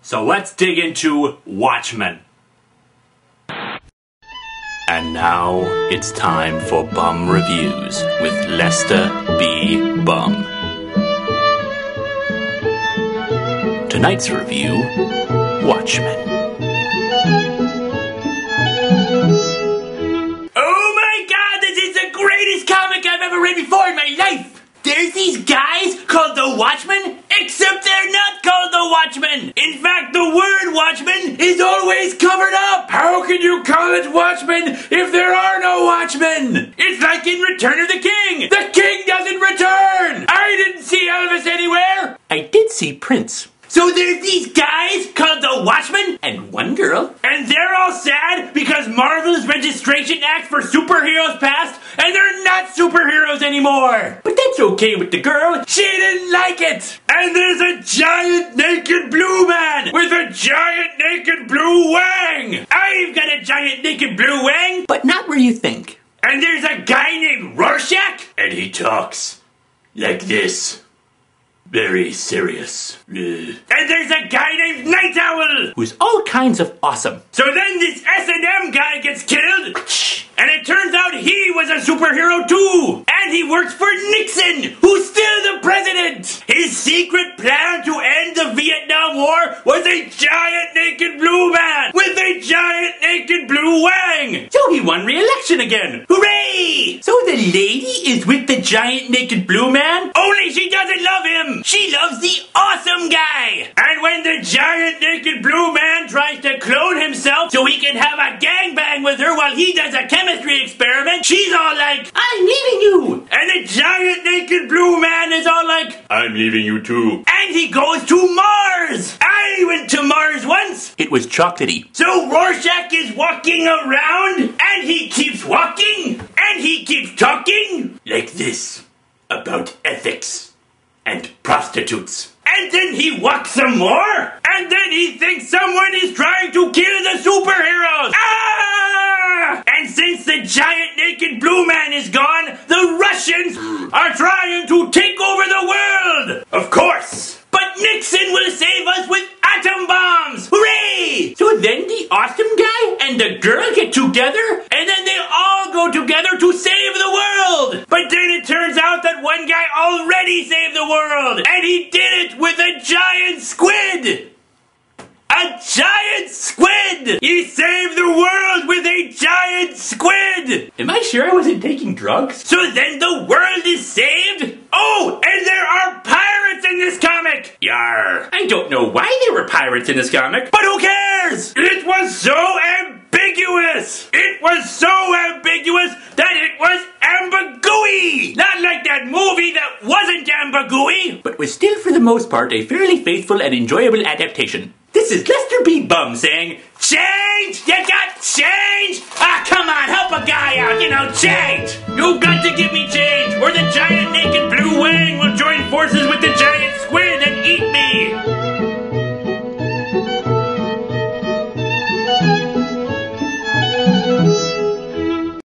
So let's dig into Watchmen. And now it's time for Bum Reviews with Lester B. Bum. Tonight's review, Watchmen. Oh my god, this is the greatest comic I've ever read before in my life! There's these guys called the Watchmen, except they're not called the Watchmen! In fact, the word Watchman is always covered up! How can you call it Watchmen if there are no Watchmen? It's like in Return of the King! The King doesn't return! I didn't see Elvis anywhere! I did see Prince. So there's these guys called the Watchmen and one girl, and they're all sad because Marvel's Registration Act for superheroes passed and they're not superheroes anymore. But that's okay with the girl. She didn't like it. And there's a giant naked blue man with a giant naked blue wang. I've got a giant naked blue wang, but not where you think. And there's a guy named Rorschach, and he talks like this. Very serious. And there's a guy named Night Owl, who's all kinds of awesome. So then this S&M guy gets killed, and it turns out he was a superhero too. And he works for Nixon, who's still the president. His secret plan to end the Vietnam War was a giant naked blue man with a giant naked blue wang. So he won re-election again. Hooray! So the lady is with the giant naked blue man, only she doesn't love him. She loves the awesome guy! And when the giant naked blue man tries to clone himself so he can have a gangbang with her while he does a chemistry experiment, she's all like, I'm leaving you! And the giant naked blue man is all like, I'm leaving you too. And he goes to Mars! I went to Mars once! It was chocolatey. So Rorschach is walking around, and he keeps walking, and he keeps talking like this about ethics. And prostitutes. And then he walks some more, and then he thinks someone is trying to kill the superheroes! Ah! And since the giant naked blue man is gone, the Russians are trying to take over the world! Of course! But Nixon will save us with atom bombs! Hooray! So then the awesome guy and the girl get together, and then they all go together to save the world! But then it turns out that one guy already saved the world! And he did it with a giant squid! A giant squid! He saved the world with a giant squid! Am I sure I wasn't taking drugs? So then the world is saved? Oh, and there are pirates in this comic! Yarr. I don't know why there were pirates in this comic, but who cares? It was so ambiguous! It was so ambiguous that it was ambigooey! Not like that movie that wasn't ambigooey, but was still for the most part a fairly faithful and enjoyable adaptation. This is Lester B. Bum saying, change! You got change? Ah, come on, help a guy out, change! You've got to give me change, or the giant naked blue wang will join forces with the giant